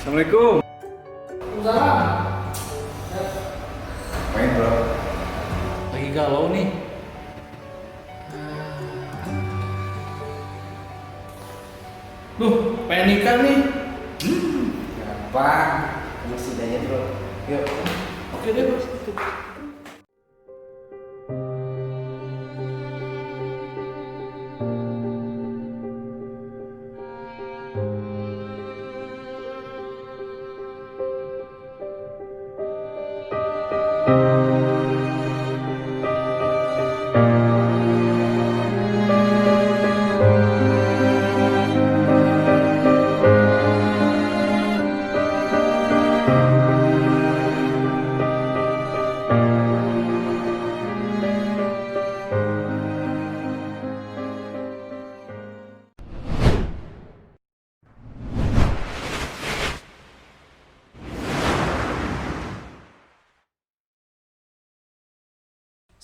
Assalamualaikum. Waalaikumsalam. Main bro. Lagi galau nih. Duh, pengen nikah nih. Gampang. Kamu sini aja bro. Yuk. Oke deh bos.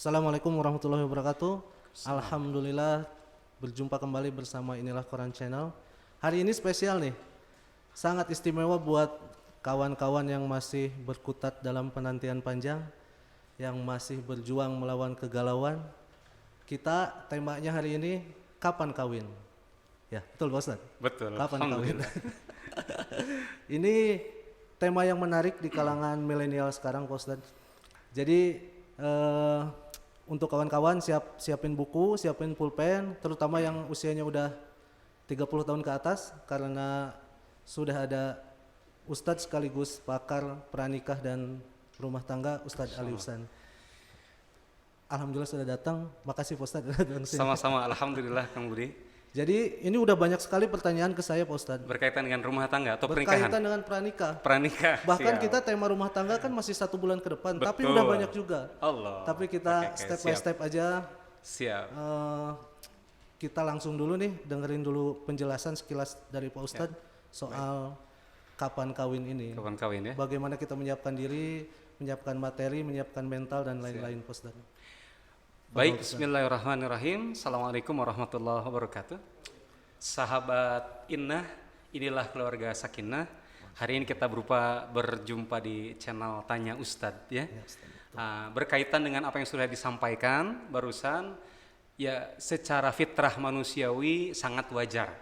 Assalamualaikum warahmatullahi wabarakatuh. Alhamdulillah berjumpa kembali bersama Inilah Quran Channel. Hari ini spesial nih, sangat istimewa buat kawan-kawan yang masih berkutat dalam penantian panjang, yang masih berjuang melawan kegalauan. Kita temanya hari ini, kapan kawin? Ya, betul Pak Ustadz? Betul. Kapan kawin? Ini tema yang menarik di kalangan milenial sekarang Pak Ustadz. Jadi untuk kawan-kawan siapin buku, siapin pulpen, terutama yang usianya udah 30 tahun ke atas, karena sudah ada Ustadz sekaligus pakar pranikah dan rumah tangga, Ustadz Ali Husan. Alhamdulillah sudah datang, makasih Pak Ustadz. Sama-sama, alhamdulillah Kang Budi. Jadi ini udah banyak sekali pertanyaan ke saya Pak Ustadz. Berkaitan dengan rumah tangga atau pernikahan? Berkaitan dengan pranikah. Pranikah. Bahkan siap. kita tema rumah tangga kan masih 1 bulan ke depan, tapi Betul. udah banyak juga. Allah. Tapi kita Oke, step by siap. step aja. Siap. Kita langsung dulu nih, dengerin dulu penjelasan sekilas dari Pak Ustadz soal kapan kawin ini. Kapan kawin ya? Bagaimana kita menyiapkan diri, menyiapkan materi, menyiapkan mental dan lain-lain Pak Ustadz. Baik, bismillahirrahmanirrahim. Assalamualaikum warahmatullahi wabarakatuh. Sahabat Innah, inilah keluarga Sakinah. Hari ini kita berjumpa di channel Tanya Ustadz ya. Berkaitan dengan apa yang sudah disampaikan barusan, ya secara fitrah manusiawi sangat wajar.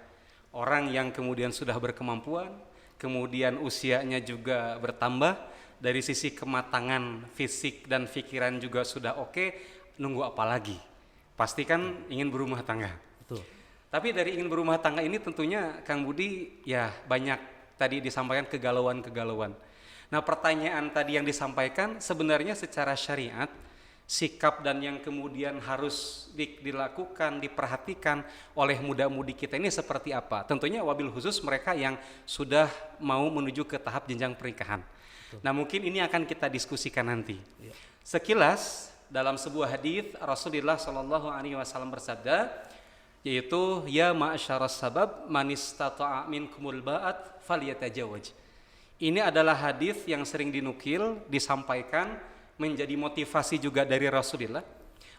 Orang yang kemudian sudah berkemampuan, kemudian usianya juga bertambah, dari sisi kematangan fisik dan pikiran juga sudah oke, nunggu apa lagi? Pasti kan ingin berumah tangga. Betul. Tapi dari ingin berumah tangga ini tentunya Kang Budi ya banyak tadi disampaikan kegalauan-kegalauan. Nah pertanyaan tadi yang disampaikan sebenarnya secara syariat, sikap dan yang kemudian harus dilakukan, diperhatikan oleh muda-mudi kita ini seperti apa? Tentunya wabil khusus mereka yang sudah mau menuju ke tahap jenjang pernikahan. Nah mungkin ini akan kita diskusikan nanti. Sekilas dalam sebuah hadis Rasulullah SAW bersabda, yaitu ya ma'asyaras sabab man istata'a minkumul ba'at falyatajawwaj. Ini adalah hadis yang sering dinukil, disampaikan, menjadi motivasi juga dari Rasulullah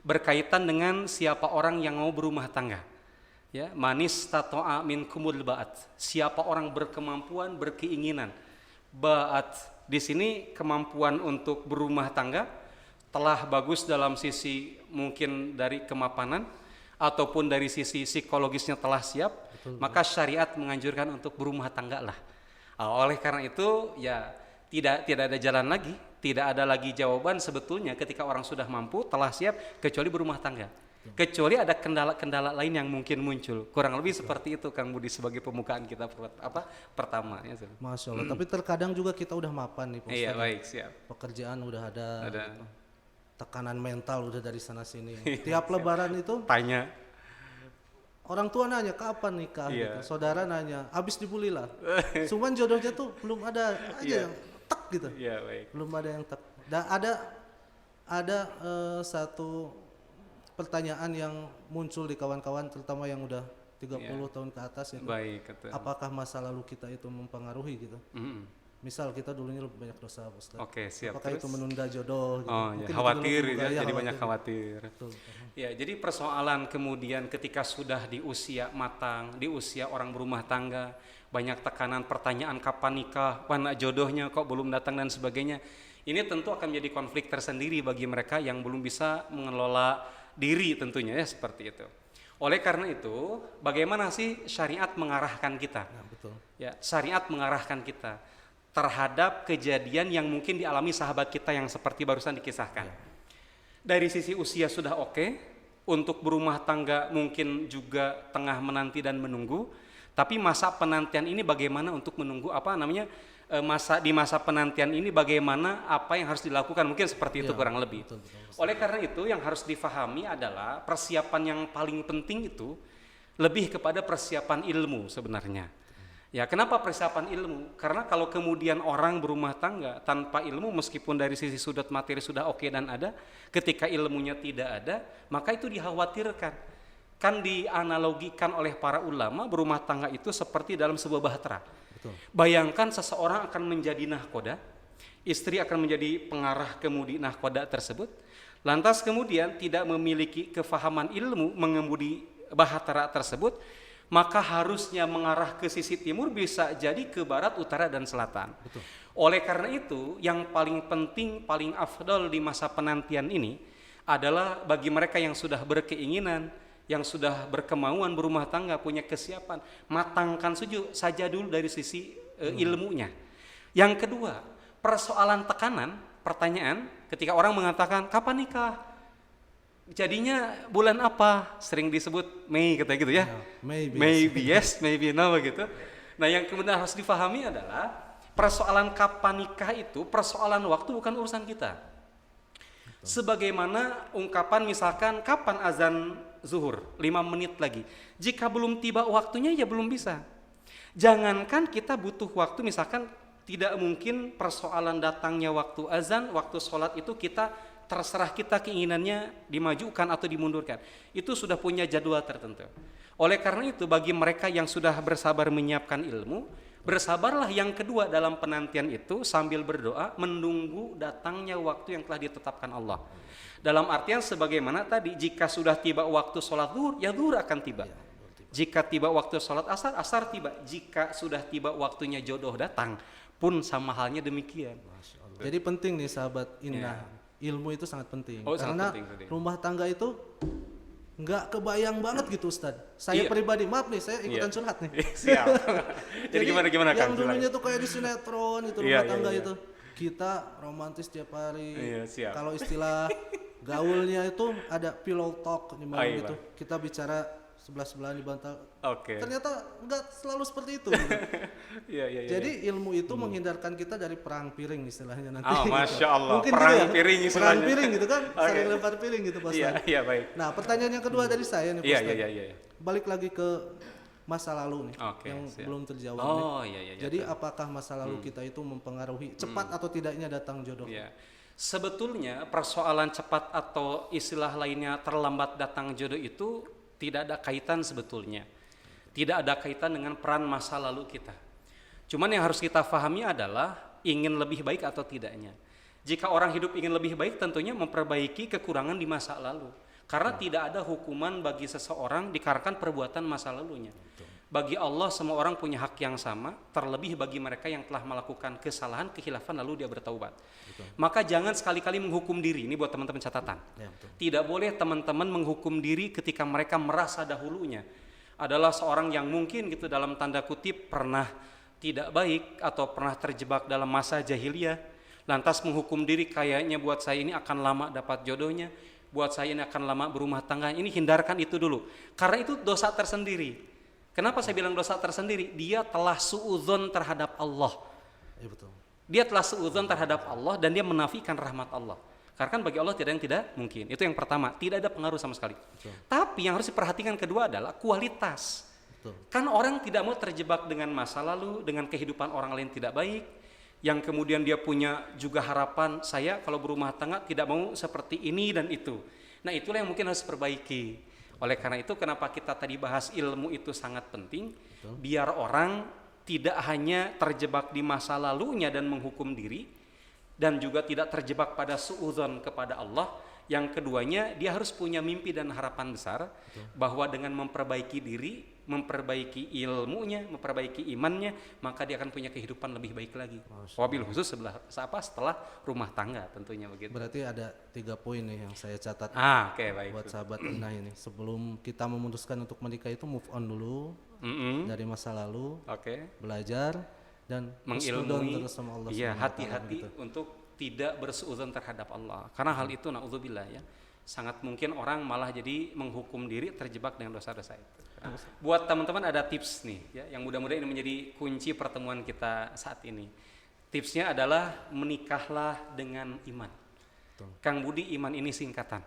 berkaitan dengan siapa orang yang mau berumah tangga. Ya, man istata'a minkumul ba'at. Siapa orang berkemampuan, berkeinginan. Ba'at di sini kemampuan untuk berumah tangga telah bagus dalam sisi mungkin dari kemapanan ataupun dari sisi psikologisnya telah siap, maka syariat menganjurkan untuk berumah tangga lah. Oleh karena itu ya tidak ada jalan lagi, tidak ada lagi jawaban sebetulnya ketika orang sudah mampu, telah siap, kecuali berumah tangga. Kecuali ada kendala-kendala lain yang mungkin muncul. Kurang lebih seperti itu Kang Budi sebagai pembukaan kita pertama ya. Masya Allah, tapi terkadang juga kita udah mapan nih Pak Ustadz. Iya baik, siap. Pekerjaan udah ada. Ada. Tekanan mental udah dari sana sini. Tiap lebaran itu Tanya. orang tua nanya kapan nikah Iya. gitu. Saudara nanya, habis dibully lah. Cuman jodohnya tuh belum ada aja yang tek gitu. Iya baik. Belum ada yang tek. Dan ada satu pertanyaan yang muncul di kawan-kawan terutama yang udah 30 tahun ke atas itu. Baik, betul. Apakah masa lalu kita itu mempengaruhi gitu? misal kita dulunya lebih banyak dosa, Ustaz. Oke, siap. Apakah Terus? itu menunda jodoh? Gitu. Oh ya, Mungkin itu khawatir dulu ya, juga, jadi banyak khawatir. Betul. Ya, jadi persoalan kemudian ketika sudah di usia matang, di usia orang berumah tangga, banyak tekanan pertanyaan kapan nikah, mana jodohnya kok belum datang dan sebagainya. Ini tentu akan menjadi konflik tersendiri bagi mereka yang belum bisa mengelola diri tentunya ya seperti itu. Oleh karena itu, bagaimana sih syariat mengarahkan kita? Nah, betul. Ya, syariat mengarahkan kita terhadap kejadian yang mungkin dialami sahabat kita yang seperti barusan dikisahkan. Dari sisi usia sudah oke, untuk berumah tangga mungkin juga tengah menanti dan menunggu, tapi masa penantian ini bagaimana untuk menunggu masa penantian ini bagaimana apa yang harus dilakukan, mungkin seperti itu kurang lebih. Betul. Oleh karena itu yang harus difahami adalah persiapan yang paling penting itu lebih kepada persiapan ilmu sebenarnya. Ya, kenapa persiapan ilmu? Karena kalau kemudian orang berumah tangga tanpa ilmu, meskipun dari sisi sudut materi sudah oke dan ada, ketika ilmunya tidak ada, maka itu dikhawatirkan. Kan dianalogikan oleh para ulama, berumah tangga itu seperti dalam sebuah bahtera. Betul. Bayangkan seseorang akan menjadi nahkoda, istri akan menjadi pengarah kemudi nahkoda tersebut, lantas kemudian tidak memiliki kefahaman ilmu mengemudi bahtera tersebut, maka harusnya mengarah ke sisi timur, bisa jadi ke barat, utara, dan selatan. Betul. Oleh karena itu, yang paling penting, paling afdol di masa penantian ini adalah bagi mereka yang sudah berkeinginan, yang sudah berkemauan berumah tangga, punya kesiapan, matangkan saja dulu dari sisi ilmunya. Yang kedua, persoalan tekanan, pertanyaan, ketika orang mengatakan, kapan nikah? Jadinya bulan apa? Sering disebut Mei, kata gitu ya. Maybe yes, maybe no begitu. Nah, yang kemudian harus difahami adalah persoalan kapan nikah itu persoalan waktu, bukan urusan kita. Sebagaimana ungkapan misalkan kapan azan zuhur, 5 menit lagi. Jika belum tiba waktunya ya belum bisa. Jangankan kita butuh waktu, misalkan tidak mungkin persoalan datangnya waktu azan, waktu sholat itu kita terserah kita keinginannya dimajukan atau dimundurkan. Itu sudah punya jadwal tertentu. Oleh karena itu bagi mereka yang sudah bersabar menyiapkan ilmu, bersabarlah yang kedua dalam penantian itu sambil berdoa menunggu datangnya waktu yang telah ditetapkan Allah. Dalam artian sebagaimana tadi, jika sudah tiba waktu sholat zuhur, ya zuhur akan tiba. Jika tiba waktu sholat asar, asar tiba. Jika sudah tiba waktunya jodoh datang, pun sama halnya demikian. Jadi penting nih sahabat Indah. Ilmu itu sangat penting. Oh, karena sangat penting. Rumah tangga itu nggak kebayang banget gitu, Ustaz. Saya pribadi, maaf nih, saya ikutan curhat nih. Siap. Jadi gimana yang dulunya tuh kayak di sinetron itu rumah tangga itu. Kita romantis tiap hari. Kalau istilah gaulnya itu ada pillow talk di malam itu. Kita bicara sebelah-sebelahan di bantal. Ternyata nggak selalu seperti itu. Gitu. Jadi ilmu itu menghindarkan kita dari perang piring istilahnya nanti. Oh, Masya Allah. Mungkin perang gitu ya? piring istilahnya. Perang piring gitu kan, saling lempar piring gitu Pak Ustaz. Iya, baik. Nah, pertanyaan yang kedua dari saya nih Pak Ustaz. Iya. Balik lagi ke masa lalu nih, yang belum terjawab nih. Iya. Jadi apakah masa lalu kita itu mempengaruhi cepat atau tidaknya datang jodoh? Iya. Sebetulnya persoalan cepat atau istilah lainnya terlambat datang jodoh itu tidak ada kaitan sebetulnya. Tidak ada kaitan dengan peran masa lalu kita. Cuman yang harus kita pahami adalah ingin lebih baik atau tidaknya. Jika orang hidup ingin lebih baik, tentunya memperbaiki kekurangan di masa lalu. Karena tidak ada hukuman bagi seseorang dikarenakan perbuatan masa lalunya. Bagi Allah semua orang punya hak yang sama, terlebih bagi mereka yang telah melakukan kesalahan, kehilafan lalu dia bertaubat. Maka jangan sekali-kali menghukum diri, ini buat teman-teman catatan. Tidak boleh teman-teman menghukum diri ketika mereka merasa dahulunya adalah seorang yang mungkin gitu dalam tanda kutip pernah tidak baik atau pernah terjebak dalam masa jahiliyah, lantas menghukum diri kayaknya buat saya ini akan lama dapat jodohnya, buat saya ini akan lama berumah tangga. Ini hindarkan itu dulu, karena itu dosa tersendiri. Kenapa saya bilang dosa tersendiri? Dia telah suudzon terhadap Allah. Iya betul. Dia telah suudzon terhadap Allah dan dia menafikan rahmat Allah. Karena kan bagi Allah tidak yang tidak mungkin. Itu yang pertama, tidak ada pengaruh sama sekali. Betul. Tapi yang harus diperhatikan kedua adalah kualitas. Betul. Kan orang tidak mau terjebak dengan masa lalu, dengan kehidupan orang lain tidak baik, yang kemudian dia punya juga harapan, saya kalau berumah tangga tidak mau seperti ini dan itu. Nah, itulah yang mungkin harus diperbaiki. Oleh karena itu kenapa kita tadi bahas ilmu itu sangat penting. Betul. Biar orang tidak hanya terjebak di masa lalunya dan menghukum diri, dan juga tidak terjebak pada suudzon kepada Allah. Yang keduanya, dia harus punya mimpi dan harapan besar bahwa dengan memperbaiki diri, memperbaiki ilmunya, memperbaiki imannya, maka dia akan punya kehidupan lebih baik lagi. Wabil khusus setelah rumah tangga tentunya begitu. Berarti ada 3 poin nih yang saya catat Oke, baik. buat sahabat Indah ini. Sebelum kita memutuskan untuk menikah itu move on dulu dari masa lalu, belajar dan husnudon terus sama Allah. Iya, Subhanahu wa Ta'ala hati-hati gitu. untuk tidak bersuudzon terhadap Allah. Karena hal itu naudzubillah ya, sangat mungkin orang malah jadi menghukum diri, terjebak dengan dosa-dosa itu. Buat teman-teman ada tips nih ya, yang mudah-mudahan ini menjadi kunci pertemuan kita saat ini. Tipsnya adalah menikahlah dengan iman. Kang Budi, iman ini singkatan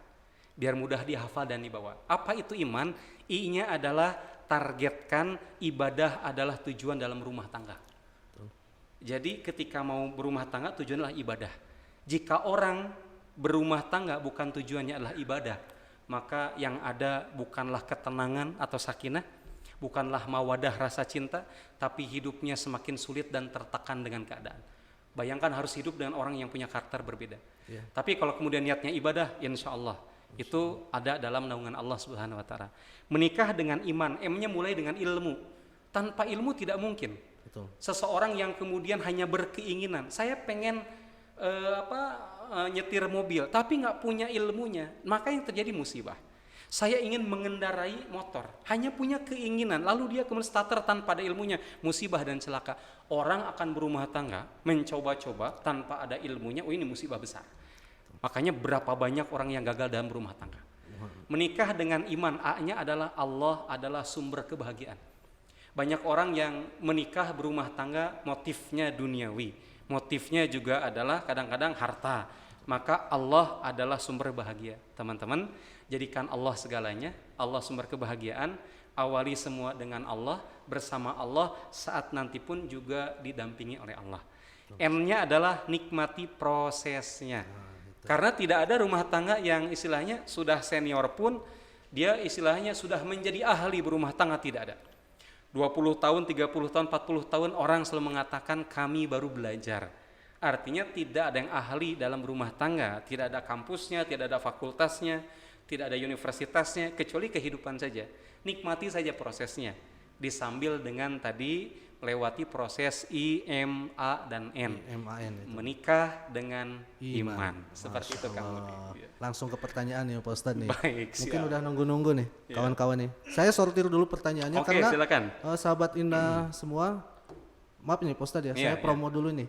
biar mudah dihafal dan dibawa. Apa itu iman? I-nya adalah targetkan ibadah adalah tujuan dalam rumah tangga. Jadi ketika mau berumah tangga tujuannya adalah ibadah. Jika orang berumah tangga bukan tujuannya adalah ibadah, maka yang ada bukanlah ketenangan atau sakinah, bukanlah mawadah rasa cinta, tapi hidupnya semakin sulit dan tertekan dengan keadaan. Bayangkan harus hidup dengan orang yang punya karakter berbeda. Tapi kalau kemudian niatnya ibadah, insya Allah itu ada dalam naungan Allah Subhanahu wa Ta'ala. Menikah dengan iman, M-nya mulai dengan ilmu. Tanpa ilmu tidak mungkin. Betul. Seseorang yang kemudian hanya berkeinginan, saya pengen nyetir mobil, tapi nggak punya ilmunya, maka yang terjadi musibah. Saya ingin mengendarai motor, hanya punya keinginan, lalu dia kemudian starter tanpa ada ilmunya, musibah dan celaka. Orang akan berumah tangga, mencoba-coba tanpa ada ilmunya, ini musibah besar. Makanya berapa banyak orang yang gagal dalam berumah tangga. Menikah dengan iman, A-nya adalah Allah adalah sumber kebahagiaan. Banyak orang yang menikah berumah tangga motifnya duniawi, motifnya juga adalah kadang-kadang harta. Maka Allah adalah sumber bahagia. Teman-teman, jadikan Allah segalanya, Allah sumber kebahagiaan, awali semua dengan Allah, bersama Allah, saat nanti pun juga didampingi oleh Allah. M-nya adalah nikmati prosesnya. Karena tidak ada rumah tangga yang istilahnya sudah senior pun, dia istilahnya sudah menjadi ahli berumah tangga, tidak ada. 20 tahun, 30 tahun, 40 tahun orang selalu mengatakan kami baru belajar. Artinya tidak ada yang ahli dalam rumah tangga, tidak ada kampusnya, tidak ada fakultasnya, tidak ada universitasnya, kecuali kehidupan saja. Nikmati saja prosesnya, disambil dengan tadi melewati proses I, M, A, dan N. itu. Menikah dengan iman. Seperti itu Kang Budi. Langsung ke pertanyaan nih Pak Ustadz nih. Baik, mungkin siap. udah nunggu-nunggu nih kawan-kawan nih. Saya sortir dulu pertanyaannya Oke, karena silakan. Sahabat Indah semua, maaf nih Pak Ustadz ya, saya Iya, promo dulu nih.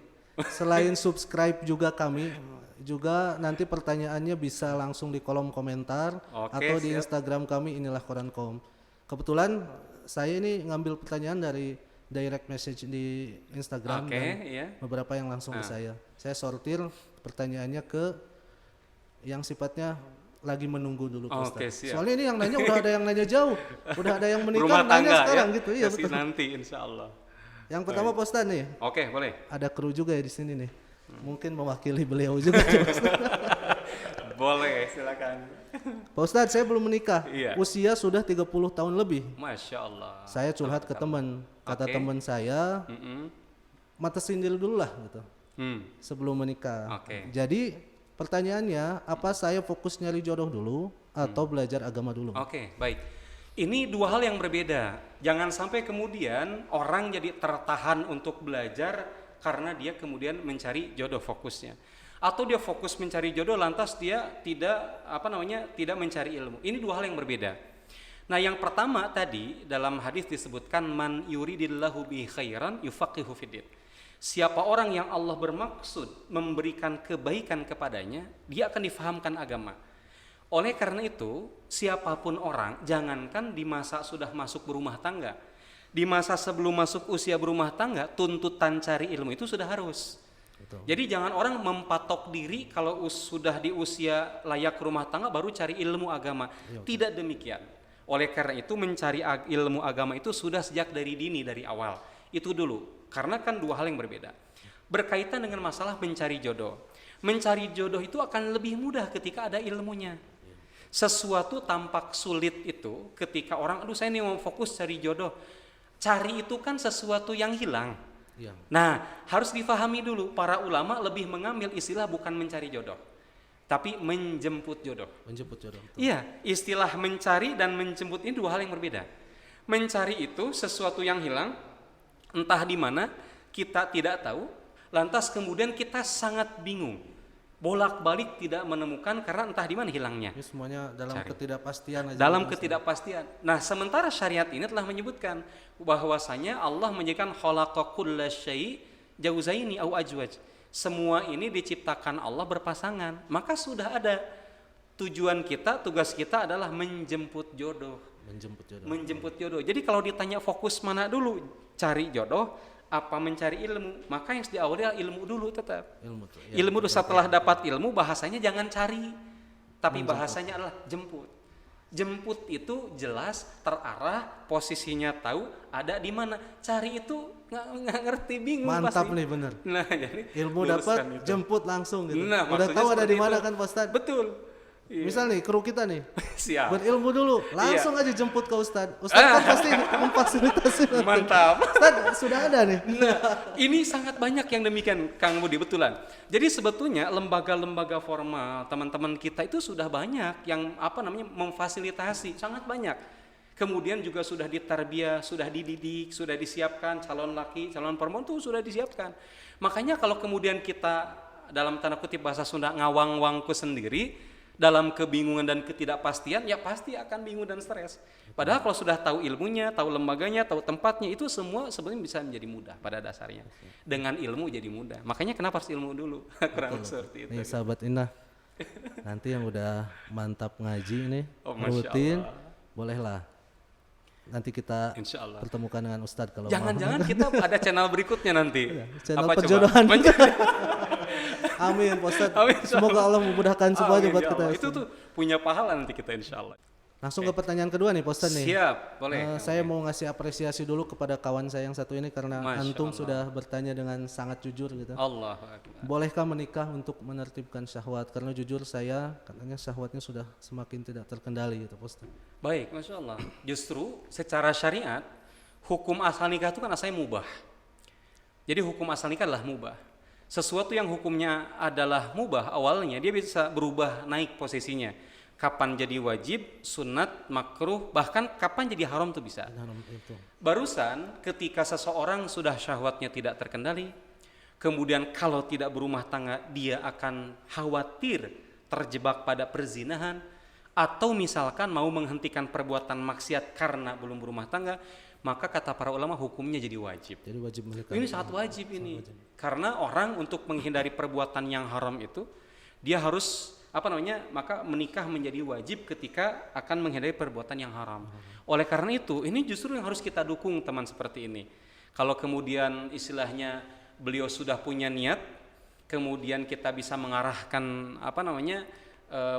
Selain subscribe juga kami, juga nanti pertanyaannya bisa langsung di kolom komentar atau di siap. Instagram kami inilah Quran.com. Kebetulan saya ini ngambil pertanyaan dari direct message di Instagram dan beberapa yang langsung ke saya. Saya sortir pertanyaannya ke yang sifatnya lagi menunggu dulu Pak Ustadz. Soalnya ini yang nanya udah ada yang nanya jauh, udah ada yang menikah Rumah nanya tangga, sekarang ya? gitu. Iya Kasih betul. nanti insya Allah. Yang pertama Pak Ustadz nih. Oke, boleh. Ada kru juga ya di sini nih. Mungkin mewakili beliau juga. Boleh, silakan. Pak Ustadz, saya belum menikah. Iya. Usia sudah 30 tahun lebih. Masya Allah. Saya curhat ke teman. Kata teman saya, mata sindil dulu lah gitu. Sebelum menikah. Jadi pertanyaannya, apa saya fokus nyari jodoh dulu atau belajar agama dulu? Oke, baik. Ini dua hal yang berbeda. Jangan sampai kemudian orang jadi tertahan untuk belajar karena dia kemudian mencari jodoh fokusnya. Atau dia fokus mencari jodoh lantas dia tidak tidak mencari ilmu. Ini dua hal yang berbeda. Nah, yang pertama tadi dalam hadis disebutkan man yuridillahu bihi khairan yufaqihu fiddin. Siapa orang yang Allah bermaksud memberikan kebaikan kepadanya, dia akan difahamkan agama. Oleh karena itu, siapapun orang, jangankan di masa sudah masuk berumah tangga, di masa sebelum masuk usia berumah tangga, tuntutan cari ilmu itu sudah harus. Betul. Jadi jangan orang mempatok diri kalau sudah di usia layak rumah tangga baru cari ilmu agama. Tidak demikian. Oleh karena itu mencari ilmu agama itu sudah sejak dari dini, dari awal. Itu dulu. Karena kan dua hal yang berbeda. Berkaitan dengan masalah mencari jodoh. Mencari jodoh itu akan lebih mudah ketika ada ilmunya. Sesuatu tampak sulit itu ketika orang, aduh saya ini mau fokus cari jodoh. cari itu kan sesuatu yang hilang. Iya. Nah, harus difahami dulu, para ulama lebih mengambil istilah bukan mencari jodoh, tapi menjemput jodoh. Menjemput jodoh. Betul. Iya, istilah mencari dan menjemput ini dua hal yang berbeda. Mencari itu sesuatu yang hilang, entah di mana, kita tidak tahu, lantas kemudian kita sangat bingung, bolak-balik tidak menemukan karena entah di mana hilangnya. Ini semuanya dalam Cari. ketidakpastian aja. Dalam Mas. ketidakpastian. Nah, sementara syariat ini telah menyebutkan bahwasanya Allah menjadikan khalaqa kulla syai' jauzaini au ajwaj. Semua ini diciptakan Allah berpasangan. Maka sudah ada tujuan kita, tugas kita adalah menjemput jodoh. Menjemput jodoh. Menjemput jodoh. Jadi kalau ditanya fokus mana dulu, cari jodoh apa mencari ilmu, maka yang diawali adalah ilmu dulu tetap. Ilmu tuh. Ya, Ilmu betul. setelah dapat ilmu, bahasanya jangan cari, tapi bahasanya adalah jemput. Jemput itu jelas, terarah, posisinya tahu, ada di mana. Cari itu nggak ngerti, bingung Mantap pasti. nih bener. Nah, jadi Ilmu luruskan dapat, itu. jemput langsung gitu. Nah, Udah maksudnya tahu ada seperti di mana itu. kan Pak Ustad? Betul. Iya. Misal nih kru kita nih Siap. berilmu dulu, langsung aja jemput ke Ustad. Ustad kan pasti memfasilitasi. nanti. Mantap. Ustad sudah ada nih. Nah, ini sangat banyak yang demikian, Kang Budi, betulan. Jadi sebetulnya lembaga-lembaga formal, teman-teman kita itu sudah banyak yang memfasilitasi, sangat banyak. Kemudian juga sudah ditarbiyah, sudah dididik, sudah disiapkan calon laki, calon perempuan itu sudah disiapkan. Makanya kalau kemudian kita dalam tanda kutip bahasa Sunda ngawang-wangku sendiri, dalam kebingungan dan ketidakpastian, ya pasti akan bingung dan stres. Padahal kalau sudah tahu ilmunya, tahu lembaganya, tahu tempatnya, itu semua sebenarnya bisa menjadi mudah pada dasarnya. Dengan ilmu jadi mudah. Makanya kenapa harus ilmu dulu? Kurang seperti itu. Nih sahabat Indah, nanti yang udah mantap ngaji nih, Oh, Masya rutin, Allah. bolehlah. Nanti kita Insya Allah. pertemukan dengan Ustadz kalau Jangan-jangan kita ada channel berikutnya nanti. channel Apa coba? perjodohan. Amin, Pak Ustadz. Amin, Semoga Allah memudahkan semuanya Amin, buat ya kita. Allah. Itu tuh punya pahala nanti kita insya Allah. Langsung ke pertanyaan kedua nih, Pak Ustadz nih. Siap, boleh. Saya mau ngasih apresiasi dulu kepada kawan saya yang satu ini karena Masya antum Allah. sudah bertanya dengan sangat jujur gitu. Allah Akbar. Bolehkah menikah untuk menertibkan syahwat? Karena jujur saya katanya syahwatnya sudah semakin tidak terkendali gitu, Pak Ustadz. Baik, Masya Allah. Justru secara syariat, hukum asal nikah itu kan asalnya mubah. Jadi hukum asal nikah adalah mubah. Sesuatu yang hukumnya adalah mubah awalnya, dia bisa berubah naik posisinya. Kapan jadi wajib, sunat, makruh, bahkan kapan jadi haram tuh bisa. Itu. Barusan ketika seseorang sudah syahwatnya tidak terkendali, kemudian kalau tidak berumah tangga dia akan khawatir terjebak pada perzinahan, atau misalkan mau menghentikan perbuatan maksiat karena belum berumah tangga, maka kata para ulama hukumnya jadi wajib. Jadi wajib menikah. Ini sangat wajib ini. Karena orang untuk menghindari perbuatan yang haram itu, dia harus maka menikah menjadi wajib ketika akan menghindari perbuatan yang haram. Oleh karena itu, ini justru yang harus kita dukung teman seperti ini. Kalau kemudian istilahnya beliau sudah punya niat, kemudian kita bisa mengarahkan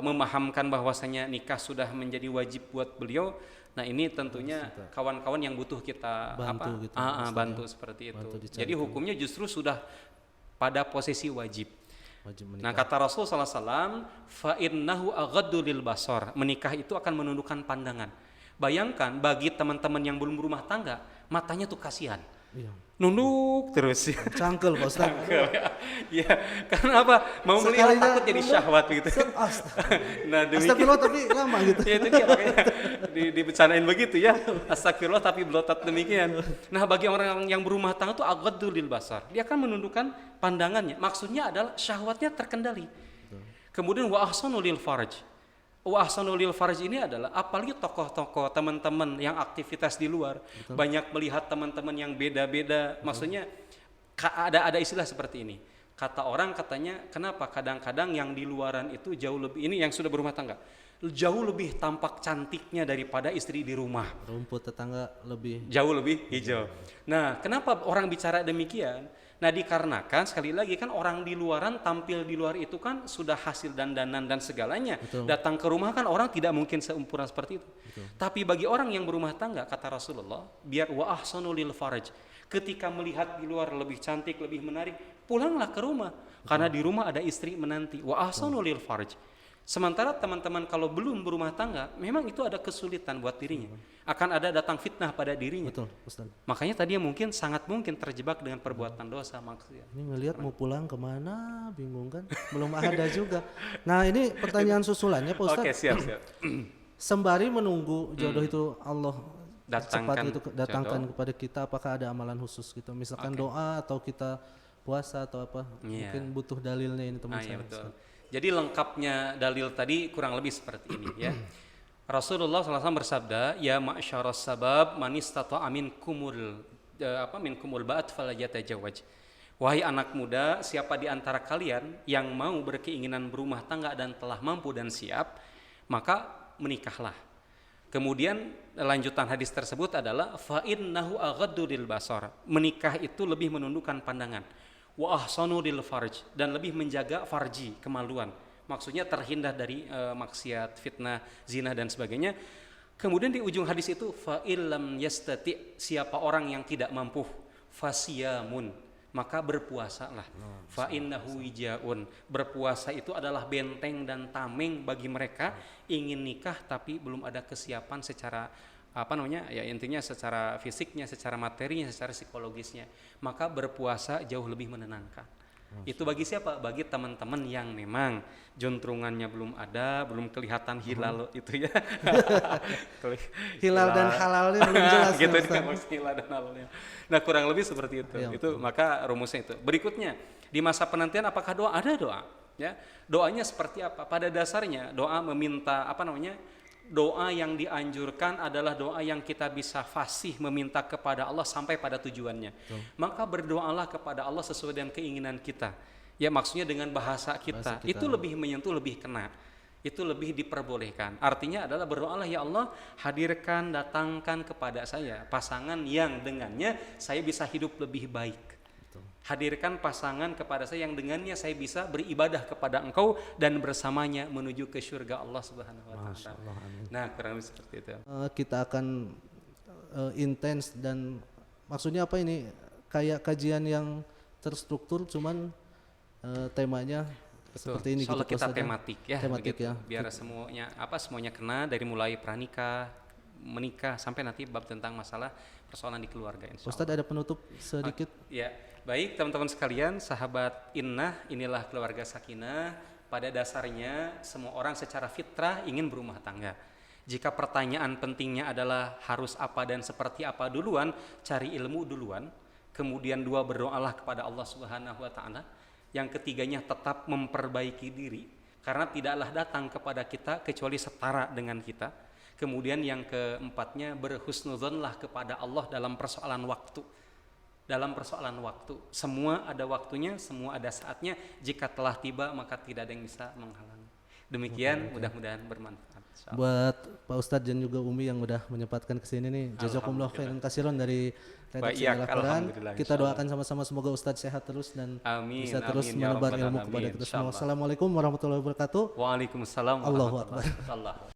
memahamkan bahwasanya nikah sudah menjadi wajib buat beliau. Nah, ini tentunya kawan-kawan yang butuh kita bantu gitu, bantu seperti itu. bantu Jadi hukumnya justru sudah pada posisi wajib. Wajib menikah. Nah, kata Rasul sallallahu alaihi wasallam, fa innahu aghaddu lil basar. Menikah itu akan menundukkan pandangan. Bayangkan bagi teman-teman yang belum berumah tangga, matanya tuh kasihan. Iya. Nunduk terus. Cangkel, Pak Ustadz. Ya, karena apa? Mau melihat Sekalinya takut jadi nunduk, syahwat gitu. Nah, demikian. Astagfirullah tapi lama gitu. Ya itu dia makanya dibicarain begitu ya. Astagfirullah tapi belotot demikian. Nah, bagi orang yang berumah tangga tuh aghaddu lil basar. Dia akan menundukkan pandangannya. Maksudnya adalah syahwatnya terkendali. Kemudian wa ahsanu lil farj. Wa ahsanu lil farj ini adalah apalagi tokoh-tokoh teman-teman yang aktivitas di luar, banyak melihat teman-teman yang beda-beda. Maksudnya ada istilah seperti ini. Kata orang katanya, kenapa kadang-kadang yang di luaran itu jauh lebih, ini yang sudah berumah tangga, jauh lebih tampak cantiknya daripada istri di rumah. Rumput tetangga lebih Jauh lebih hijau. Nah, kenapa orang bicara demikian? Nah, dikarenakan sekali lagi kan orang di luaran tampil di luar itu kan sudah hasil dandanan dan segalanya. Betul. Datang ke rumah kan orang tidak mungkin sempurna seperti itu. Tapi bagi orang yang berumah tangga, kata Rasulullah, biar wa ahsanu lil faraj. Ketika melihat di luar lebih cantik, lebih menarik, pulanglah ke rumah. Karena di rumah ada istri menanti. Wa ahsanu lil faraj. Sementara teman-teman kalau belum berumah tangga, memang itu ada kesulitan buat dirinya. Akan ada datang fitnah pada dirinya. Betul, Ustaz. Makanya tadi mungkin sangat mungkin terjebak dengan perbuatan dosa maksiat. Ini ngelihat mau pulang kemana, bingung kan? Belum ada juga. Nah ini pertanyaan susulannya Pak Ustaz. Oke, siap. Sembari menunggu jodoh itu Allah cepat Datangkan itu datangkan jodoh. kepada kita, apakah ada amalan khusus gitu? Misalkan doa atau kita puasa atau apa? Iya. Mungkin butuh dalilnya ini teman Iya saya. betul. Jadi lengkapnya dalil tadi kurang lebih seperti ini ya. Rasulullah SAW bersabda, ya ma'syaras sabab man istata'a minkumul minkumul ba'at falyatazawwaj. Wahai anak muda, siapa di antara kalian yang mau berkeinginan berumah tangga dan telah mampu dan siap, maka menikahlah. Kemudian lanjutan hadis tersebut adalah fa innahu aghaddu lil basar. Menikah itu lebih menundukkan pandangan. Wa ahsanu lil farj, dan lebih menjaga farji, kemaluan. Maksudnya terhindar dari maksiat, fitnah, zina dan sebagainya. Kemudian di ujung hadis itu fa illam yastati, siapa orang yang tidak mampu, fasiyamun, maka berpuasalah. Fa innahu wijaun, berpuasa itu adalah benteng dan tameng bagi mereka ingin nikah tapi belum ada kesiapan secara ya intinya secara fisiknya, secara materinya, secara psikologisnya. Maka berpuasa jauh lebih menenangkan. Itu bagi siapa? Bagi teman-teman yang memang juntrungannya belum ada, belum kelihatan hilal itu ya. Hilal dan halalnya belum jelas. Gitu Ustaz. dia hilal dan halalnya. Nah, kurang lebih seperti itu. Ya, Itu maka rumusnya itu. Berikutnya, di masa penantian apakah doa? Ada doa, ya. Doanya seperti apa? Pada dasarnya doa meminta doa yang dianjurkan adalah doa yang kita bisa fasih meminta kepada Allah sampai pada tujuannya. Maka berdoalah kepada Allah sesuai dengan keinginan kita. Ya maksudnya dengan bahasa kita. Itu lebih menyentuh, lebih kena. Itu lebih diperbolehkan. Artinya adalah berdoalah, ya Allah, hadirkan, datangkan kepada saya pasangan yang dengannya saya bisa hidup lebih baik. Hadirkan pasangan kepada saya yang dengannya saya bisa beribadah kepada Engkau dan bersamanya menuju ke surga Allah Subhanahu wa taala. Nah, kurang lebih seperti itu. Kita akan intens dan maksudnya apa ini? Kayak kajian yang terstruktur cuman temanya seperti ini Soalnya gitu. kita Ustaz, tematik ya, tematik begitu. ya. Biar semuanya kena dari mulai pranikah, menikah sampai nanti bab tentang masalah persoalan di keluarga insyaallah. Ustadz ada penutup sedikit? Ya, baik teman-teman sekalian, sahabat Innah, inilah keluarga Sakinah. Pada dasarnya semua orang secara fitrah ingin berumah tangga. Jika pertanyaan pentingnya adalah harus apa dan seperti apa duluan, cari ilmu duluan. Kemudian dua, berdoalah kepada Allah Subhanahu wa taala. Yang ketiganya tetap memperbaiki diri karena tidaklah datang kepada kita kecuali setara dengan kita. Kemudian yang keempatnya, berhusnudzonlah kepada Allah dalam persoalan waktu. Dalam persoalan waktu, semua ada waktunya, semua ada saatnya. Jika telah tiba maka tidak ada yang bisa menghalangi. Demikian, mudah-mudahan bermanfaat. Buat Pak Ustadz dan juga Umi yang udah menyempatkan kesini nih, jazakumullah khairan katsiran dari redaksi laporan. Kita doakan sama-sama semoga Ustadz sehat terus dan bisa terus menebar ilmu kepada kita semua. Assalamualaikum warahmatullahi wabarakatuh. Waalaikumsalam warahmatullahi wabarakatuh.